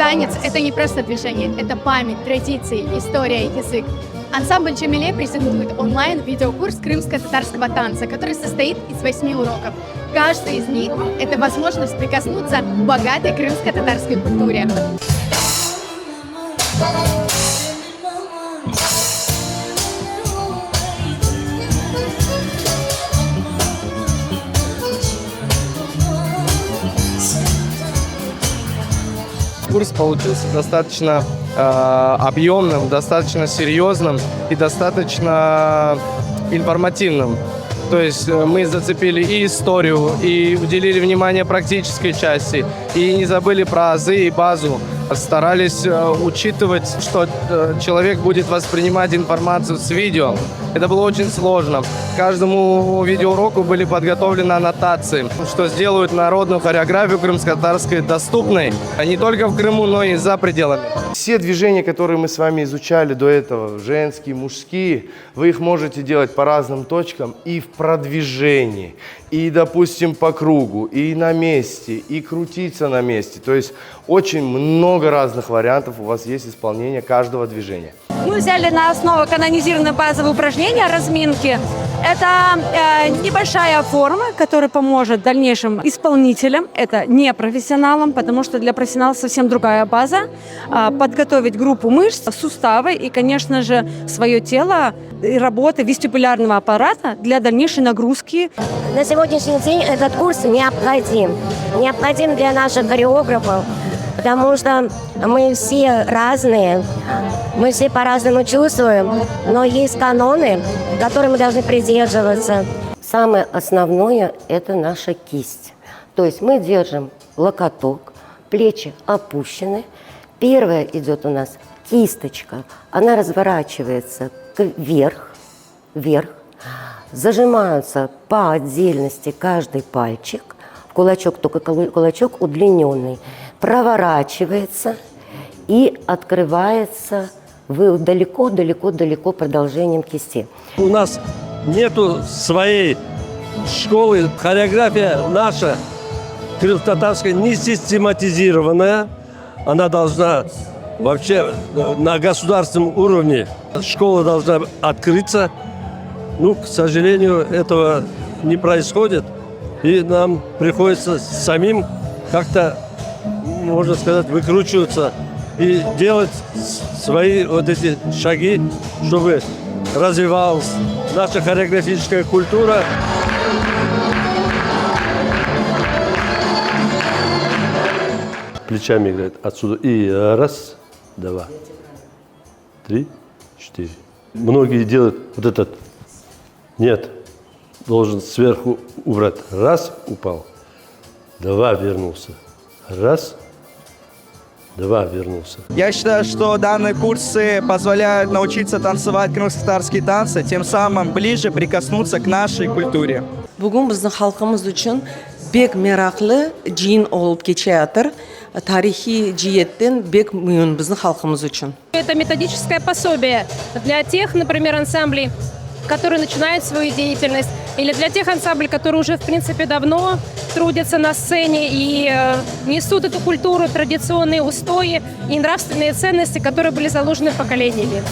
Танец — это не просто движение, это память, традиции, история, язык. Ансамбль «Джамиле» презентует онлайн-видеокурс крымско-татарского танца, который состоит из 8 уроков. Каждый из них — это возможность прикоснуться к богатой крымско-татарской культуре. Курс получился достаточно объемным, достаточно серьезным и достаточно информативным. То есть мы зацепили и историю, и уделили внимание практической части, и не забыли про азы и базу. Старались учитывать, что человек будет воспринимать информацию с видео. Это было очень сложно. К каждому видеоуроку были подготовлены аннотации, что сделают народную хореографию крымско-татарской доступной не только в Крыму, но и за пределами. Все движения, которые мы с вами изучали до этого, женские, мужские, вы их можете делать по разным точкам и в продвижении, и, допустим, по кругу, и на месте, и крутиться на месте. То есть очень много разных вариантов у вас есть исполнения каждого движения. Мы взяли на основу канонизированные базовые упражнения, разминки. Это небольшая форма, которая поможет дальнейшим исполнителям, это не профессионалам, потому что для профессионалов совсем другая база, подготовить группу мышц, суставы и, конечно же, свое тело и работы вестибулярного аппарата для дальнейшей нагрузки. На сегодняшний день этот курс необходим для наших хореографов, потому что мы все разные, мы все по-разному чувствуем, но есть каноны, которым мы должны придерживаться. Самое основное – это наша кисть. То есть мы держим локоток, плечи опущены. Первая идет у нас кисточка, она разворачивается вверх, зажимаются по отдельности каждый пальчик, кулачок, только кулачок удлиненный, проворачивается и открывается далеко продолжением кисти. У нас нету своей школы, хореография наша, крымско-татарская, не систематизированная. Она должна вообще на государственном уровне, школа должна открыться. Ну, к сожалению, этого не происходит. И нам приходится самим как-то, можно сказать, выкручиваться и делать свои вот эти шаги, чтобы развивалась наша хореографическая культура. Плечами играет отсюда. И раз, два, три, четыре. Многие делают вот этот. Нет, должен сверху убрать. Раз, упал. Два, вернулся. Раз, два, вернулся. Я считаю, что данные курсы позволяют научиться танцевать крымско-татарские танцы, тем самым ближе прикоснуться к нашей культуре. Бүгін біздің халқымыз үшін бек мерақлы жиын болып кече жатыр. Тарихи жиеттен бек мүйін біздің халқымыз үшін. Это методическое пособие для тех, например, ансамблей, которые начинают свою деятельность, или для тех ансамблей, которые уже, в принципе, давно трудятся на сцене и несут эту культуру, традиционные устои и нравственные ценности, которые были заложены поколениями.